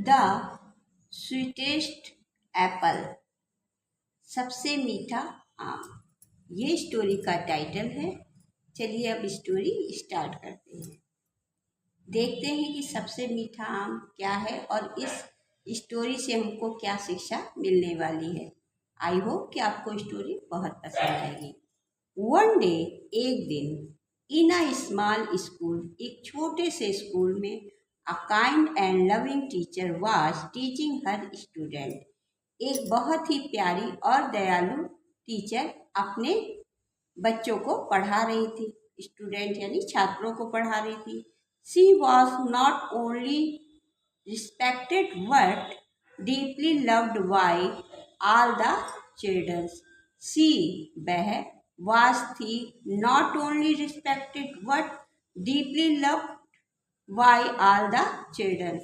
The sweetest Apple, सबसे मीठा आम, ये स्टोरी का टाइटल है। चलिए अब स्टोरी स्टार्ट करते हैं। देखते हैं कि सबसे मीठा आम क्या है और इस स्टोरी से हमको क्या शिक्षा मिलने वाली है। आई होप कि आपको स्टोरी बहुत पसंद आएगी। वन डे, एक दिन, इन अ स्मॉल स्कूल, एक छोटे से स्कूल में, a kind and loving teacher was teaching her student. एक बहुत ही प्यारी और दयालु टीचर अपने बच्चों को पढ़ा रही थी। स्टूडेंट यानी छात्रों को पढ़ा रही थी। She was not only respected but deeply loved by all the childrens. She, वह, was थी, not only respected but deeply loved by all the children।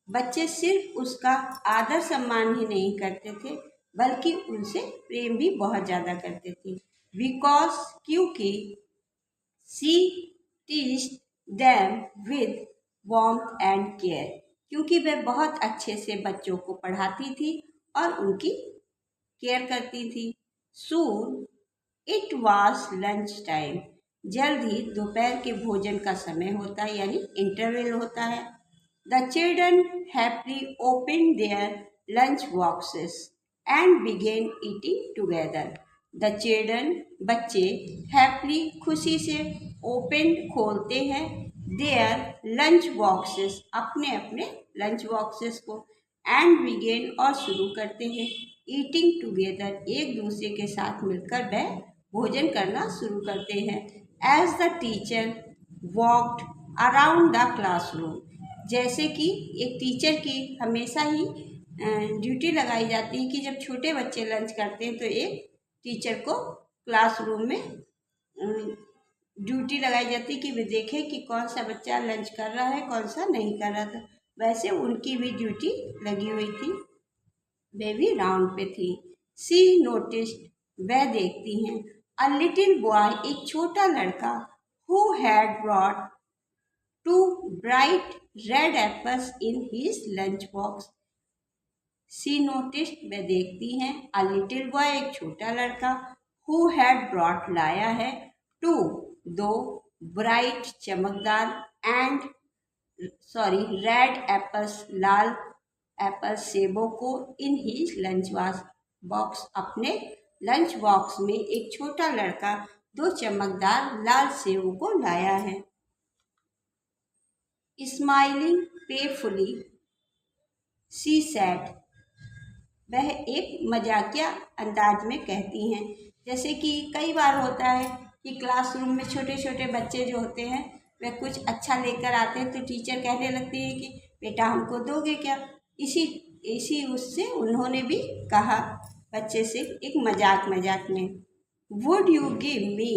बच्चे सिर्फ उसका आदर सम्मान ही नहीं करते थे बल्कि उनसे प्रेम भी बहुत ज़्यादा करते थे। बिकॉज, क्योंकि शी टीच्ड them with warmth and care, क्योंकि वह बहुत अच्छे से बच्चों को पढ़ाती थी और उनकी केयर करती थी। Soon it was lunch time, जल्द ही दोपहर के भोजन का समय होता है यानी इंटरवल होता है। The children happily open their lunch boxes and begin eating together. The children, बच्चे, हैप्पीली, खुशी से, ओपन, खोलते हैं, देयर लंच बॉक्सेस, अपने अपने लंच बॉक्सेस को, एंड बिगेन, और शुरू करते हैं, ईटिंग टुगेदर, एक दूसरे के साथ मिलकर वह भोजन करना शुरू करते हैं। As the teacher walked around the classroom, जैसे कि एक ड्यूटी की हमेशा ही ड्यूटी लगाई जाती है कि जब छोटे बच्चे लंच करते हैं तो एक टीचर को क्लासरूम में ड्यूटी लगाई जाती है कि वे देखें कि कौन सा बच्चा लंच कर रहा है, कौन सा नहीं कर रहा था। वैसे उनकी भी ड्यूटी लगी हुई थी, वे भी राउंड पे थी। सी नोटिस्ड, वह देखती हैं, अ लिटिल बॉय, एक छोटा लड़का, who had brought 2 bright red apples in his lunch box. She noticed, वह देखती हैं, अ लिटिल बॉय, एक छोटा लड़का, हु हैड ब्रॉट, लाया है, 2 दो, ब्राइट, चमकदार, रेड एप्पल्स, लाल एप्पल, सेबों को, इन हिज लंच बॉक्स, अपने लंच बॉक्स में एक छोटा लड़का 2 चमकदार लाल सेबों को लाया है। स्माइलिंग पेफुली, शी सेड, वह एक मजाकिया अंदाज में कहती हैं। जैसे कि कई बार होता है कि क्लासरूम में छोटे छोटे बच्चे जो होते हैं वह कुछ अच्छा लेकर आते हैं तो टीचर कहने लगती है कि बेटा हमको दोगे क्या। इसी इसी उससे उन्होंने भी कहा बच्चे से एक मजाक में, would you give me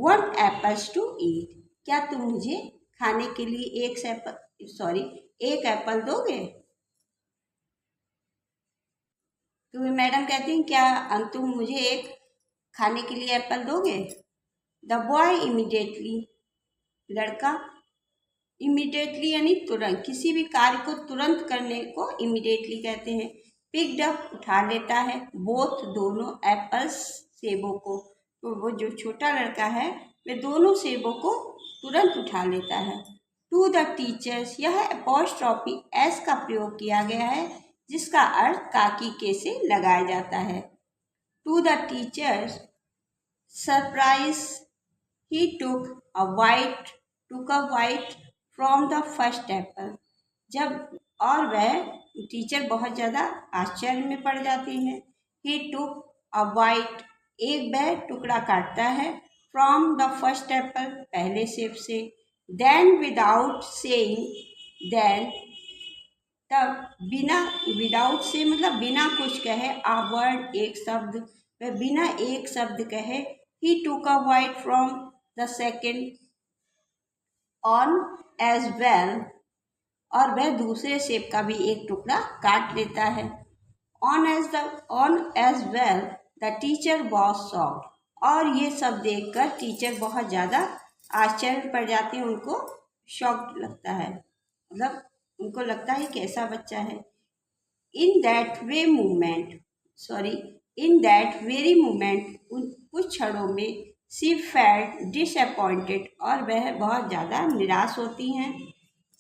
1 apples to eat, क्या तुम मुझे खाने के लिए एक एप्पल दोगे। तो मैडम कहती हैं क्या तुम मुझे एक खाने के लिए एप्पल दोगे। द बॉय इमीडिएटली, लड़का, इमीडिएटली यानी तुरंत, किसी भी कार्य को तुरंत करने को इमीडिएटली कहते हैं। पिक्ड अप, उठा लेता है, बोथ, दोनों, एप्पल्स, सेबों को, तो वो जो छोटा लड़का है वह दोनों सेबों को तुरंत उठा लेता है। टू द टीचर्स, यह अपॉस्ट्रॉफी एस का प्रयोग किया गया है जिसका अर्थ काकी के से लगाया जाता है। To the teacher's surprise, he took a bite from the first apple, जब, और वह टीचर बहुत ज़्यादा आश्चर्य में पड़ जाती है। ही टुक अ वाइट, एक वह टुकड़ा काटता है, फ्रॉम द फर्स्ट एप्पल, पहले सेब से, देन विदाउट सेइंग, देन, तब, बिना, विदाउट से मतलब बिना कुछ कहे, आ वर्ड, एक शब्द, वह बिना एक शब्द कहे, he took a bite from the second, one as well, और वह दूसरे सेब का भी एक टुकड़ा काट लेता है। On as well the teacher was shocked, और ये सब देखकर टीचर बहुत ज़्यादा आश्चर्य पड़ जाते हैं, उनको शॉक्ड लगता है, मतलब उनको लगता है कैसा बच्चा है। In that way movement in that very moment, उन कुछ क्षणों में शी फेल्ट डिसअपॉइंटेड, और वह बहुत ज़्यादा निराश होती हैं।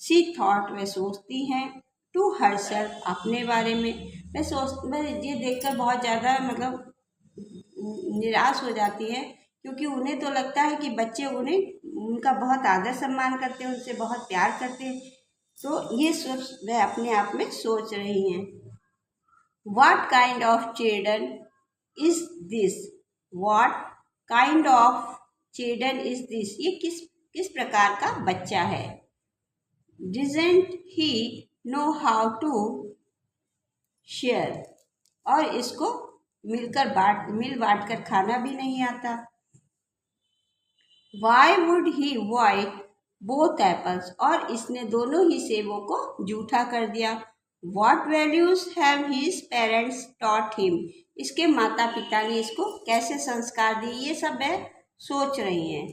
शी थॉट, वह सोचती हैं, टू हरसेल्फ, अपने बारे में। वह ये देखकर बहुत ज़्यादा मतलब निराश हो जाती है, क्योंकि उन्हें तो लगता है कि बच्चे उनका बहुत आदर सम्मान करते हैं, उनसे बहुत प्यार करते हैं। तो ये सब वह अपने आप में सोच रही हैं। What kind of children is this? What kind of children is this? ये किस प्रकार का बच्चा है? Doesn't he know how to share? और इसको मिल बांट कर खाना भी नहीं आता। Why would he void both apples? और इसने दोनों ही सेबों को जूठा कर दिया। What values have his parents taught him? इसके माता पिता ने इसको कैसे संस्कार दिए, ये सब वह सोच रही हैं।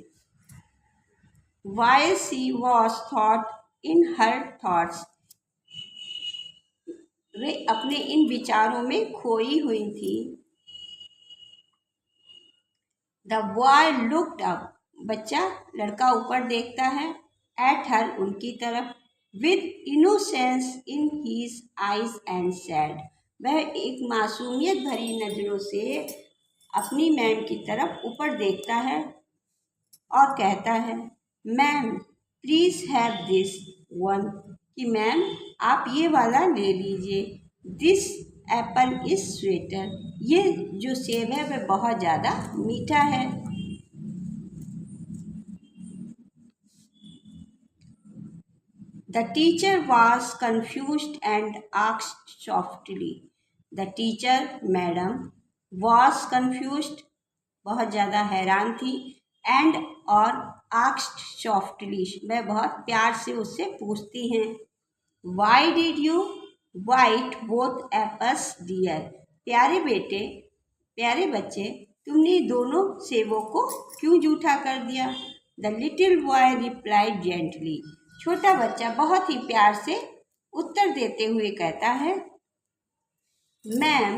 While she was thought in her thoughts, वे अपने इन विचारों में खोई हुई थी। The boy looked up, बच्चा लड़का ऊपर देखता है, at her, उनकी तरफ, with innocence in his eyes and said, वह एक मासूमियत भरी नजरों से अपनी मैम की तरफ ऊपर देखता है और कहता है, ma'am please have this one, कि मैम आप ये वाला ले लीजिए। दिस एप्पल इज स्वीटर, ये जो सेब है वह बहुत ज़्यादा मीठा है। The teacher was confused and asked softly. The teacher, madam, was confused, बहुत ज़्यादा हैरान थी, and और asked softly, वह बहुत प्यार से उससे पूछती हैं, Why did you bite both apples, dear? प्यारे बेटे, प्यारे बच्चे, तुमने दोनों सेबों को क्यों जूठा कर दिया? The little boy replied gently. छोटा बच्चा बहुत ही प्यार से उत्तर देते हुए कहता है, ma'am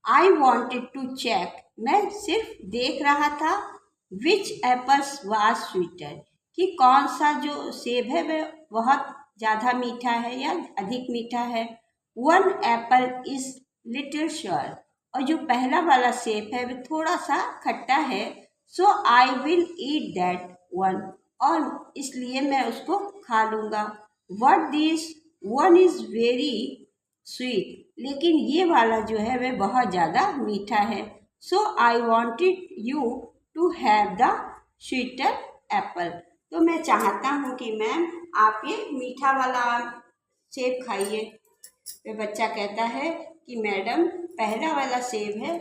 I wanted to check, मैं सिर्फ देख रहा था, विच एप्पल्स वाज स्वीटर, कि कौन सा जो सेब है वह बहुत ज़्यादा मीठा है या अधिक मीठा है। One Apple is little sure, और जो पहला वाला सेब है वह थोड़ा सा खट्टा है। So I will eat that one, और इसलिए मैं उसको खा लूँगा। What this one is very sweet, लेकिन ये वाला जो है वह बहुत ज़्यादा मीठा है। So I wanted you to have the sweeter apple, तो मैं चाहता हूँ कि मैम आप ये मीठा वाला सेब खाइए। तो बच्चा कहता है कि मैडम पहला वाला सेब है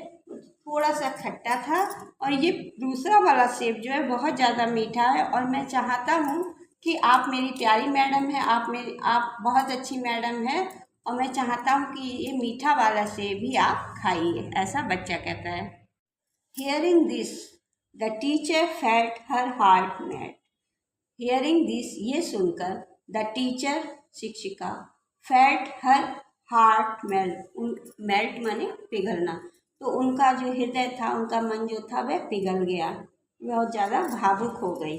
थोड़ा सा खट्टा था, और ये दूसरा वाला सेब जो है बहुत ज़्यादा मीठा है, और मैं चाहता हूँ कि आप मेरी प्यारी मैडम हैं, आप बहुत अच्छी मैडम हैं, और मैं चाहता हूँ कि ये मीठा वाला सेब भी आप खाइए, ऐसा बच्चा कहता है। Hearing this the teacher felt her heart melt. Hearing this, ये सुनकर, द टीचर, शिक्षिका, फेल्ट हर हार्ट मेल्ट माने पिघलना, तो उनका जो हृदय था, उनका मन जो था वह पिघल गया, बहुत ज़्यादा भावुक हो गई।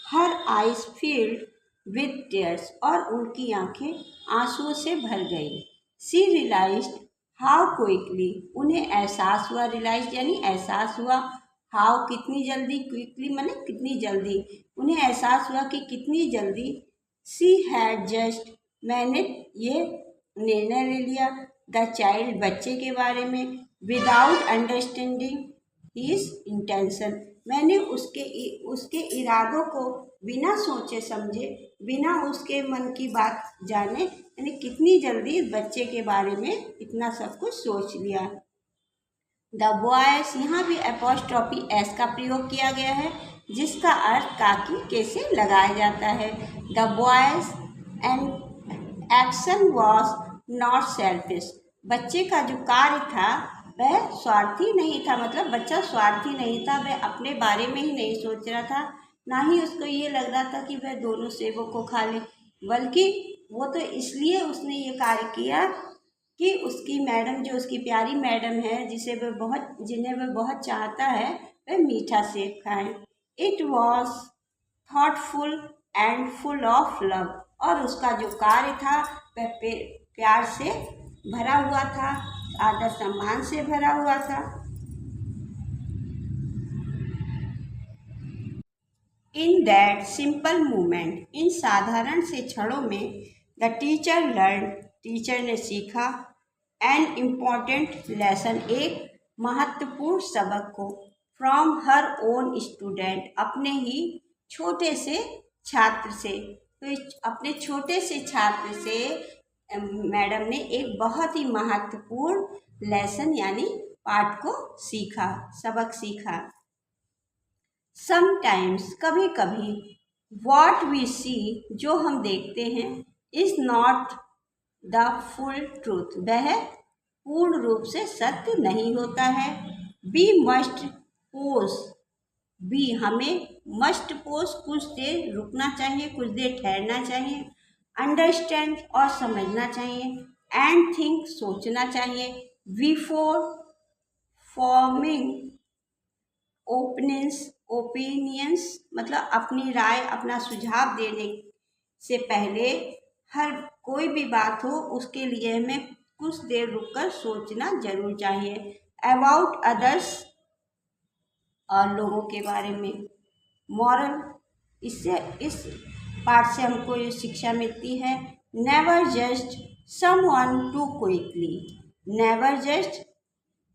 Her eyes field with tears, और उनकी आंखें आंसुओं से भर गई। सी रियलाइज्ड हाउ क्विकली, उन्हें एहसास हुआ, रियलाइज यानी एहसास हुआ, हाउ कितनी जल्दी, क्विकली माने कितनी जल्दी, उन्हें एहसास हुआ कि कितनी जल्दी। सी हैड जस्ट, मैंने ये निर्णय ले लिया, द चाइल्ड, बच्चे के बारे में, विदाउट अंडरस्टैंडिंग हिज इंटेंशन, मैंने उसके इरादों को बिना सोचे समझे, बिना उसके मन की बात जाने, यानी कितनी जल्दी बच्चे के बारे में इतना सब कुछ सोच लिया। द बॉयज, यहाँ भी एपोस्ट्रॉफी एस का प्रयोग किया गया है, जिसका अर्थ काकी कैसे लगाया जाता है। The boys and action was not selfish, बच्चे का जो कार्य था वह स्वार्थी नहीं था, मतलब बच्चा स्वार्थी नहीं था, वह अपने बारे में ही नहीं सोच रहा था, ना ही उसको ये लग रहा था कि वह दोनों सेबों को खा ले। बल्कि वो तो इसलिए उसने ये कार्य किया कि उसकी मैडम, जो उसकी प्यारी मैडम है, जिन्हें वह बहुत चाहता है, वह मीठा सेब खाएं। It was thoughtful and full of love. और उसका जो कार्य था वह प्यार से भरा हुआ था, आदर सम्मान से भरा हुआ था। इन दैट सिंपल मूवमेंट, इन साधारण से क्षणों में, द टीचर लर्न, टीचर ने सीखा, एन इम्पॉर्टेंट लेसन, एक महत्वपूर्ण सबक को, फ्रॉम हर ओन स्टूडेंट, अपने ही छोटे से छात्र से। तो अपने छोटे से छात्र से मैडम ने एक बहुत ही महत्वपूर्ण लेसन यानी पाठ को सीखा, सबक सीखा। समटाइम्स, कभी कभी, वॉट वी सी, जो हम देखते हैं, is not the full truth, वह पूर्ण रूप से सत्य नहीं होता है। बी मस्ट पोज, बी हमें, मस्ट पोज कुछ देर रुकना चाहिए, कुछ देर ठहरना चाहिए, अंडरस्टैंड और समझना चाहिए, एंड थिंक सोचना चाहिए, बिफोर फॉर्मिंग ओपिनियंस मतलब अपनी राय, अपना सुझाव देने से पहले, हर कोई भी बात हो उसके लिए हमें कुछ देर रुककर सोचना जरूर चाहिए। अबाउट अदर्स, और लोगों के बारे में। मॉरल, इस पाठ से हमको ये शिक्षा मिलती है, never just someone to quickly, never just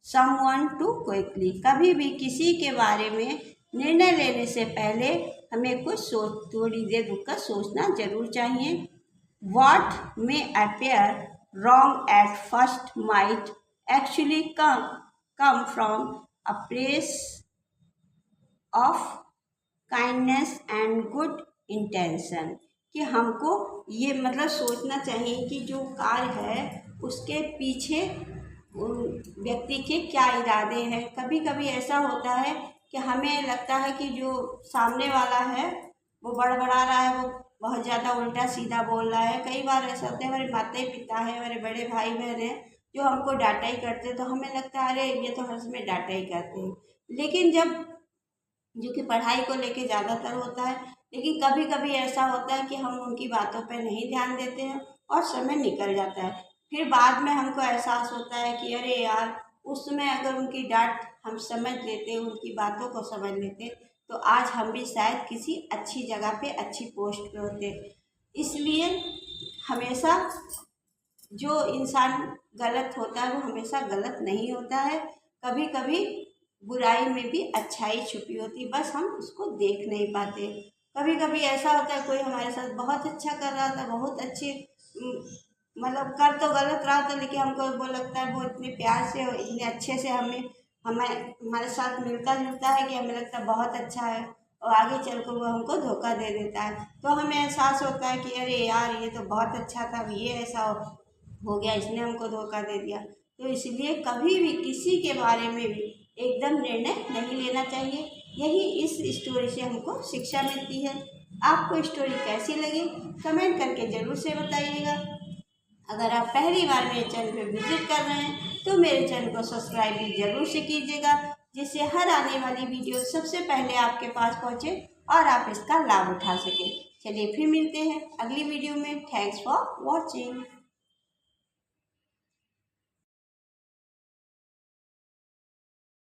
someone to quickly, कभी भी किसी के बारे में निर्णय लेने से पहले हमें थोड़ी देर रुककर सोचना जरूर चाहिए। What may appear wrong at first might actually come from a place of kindness and good intention, कि हमको ये मतलब सोचना चाहिए कि जो कार्य है उसके पीछे व्यक्ति के क्या इरादे हैं। कभी कभी ऐसा होता है कि हमें लगता है कि जो सामने वाला है वो बड़बड़ा रहा है, वो बहुत ज़्यादा उल्टा सीधा बोल रहा है। कई बार ऐसा होता है, हमारे माता पिता हैं, हमारे बड़े भाई बहन हैं जो हमको डांटा ही करते हैं, तो हमें लगता है अरे ये तो हर समय डांटा ही करते हैं। लेकिन जब जो कि पढ़ाई को लेके ज़्यादातर होता है, लेकिन कभी कभी ऐसा होता है कि हम उनकी बातों पर नहीं ध्यान देते हैं और समय निकल जाता है। फिर बाद में हमको एहसास होता है कि अरे यार, उस समय अगर उनकी डांट हम समझ लेते, उनकी बातों को समझ लेते, तो आज हम भी शायद किसी अच्छी जगह पे, अच्छी पोस्ट पे होते। इसलिए हमेशा जो इंसान गलत होता है वो हमेशा गलत नहीं होता है। कभी कभी बुराई में भी अच्छाई छुपी होती, बस हम उसको देख नहीं पाते। कभी कभी ऐसा होता है कोई हमारे साथ बहुत अच्छा कर रहा था, बहुत अच्छे मतलब कर तो गलत रहा था, लेकिन हमको वो लगता है वो इतने प्यार से और इतने अच्छे से हमारे साथ मिलता जुलता है कि हमें लगता है बहुत अच्छा है, और आगे चल कर वो हमको धोखा दे देता है। तो हमें एहसास होता है कि अरे यार, ये तो बहुत अच्छा था, ये ऐसा हो गया, इसने हमको धोखा दे दिया। तो इसलिए कभी भी किसी के बारे में भी एकदम निर्णय नहीं लेना चाहिए। यही इस स्टोरी से हमको शिक्षा मिलती है। आपको स्टोरी कैसी लगी कमेंट करके ज़रूर से बताइएगा। अगर आप पहली बार मेरे चैनल पर विजिट कर रहे हैं तो मेरे चैनल को सब्सक्राइब भी ज़रूर से कीजिएगा, जिससे हर आने वाली वीडियो सबसे पहले आपके पास पहुँचे और आप इसका लाभ उठा सकें। चलिए फिर मिलते हैं अगली वीडियो में। Thanks for watching.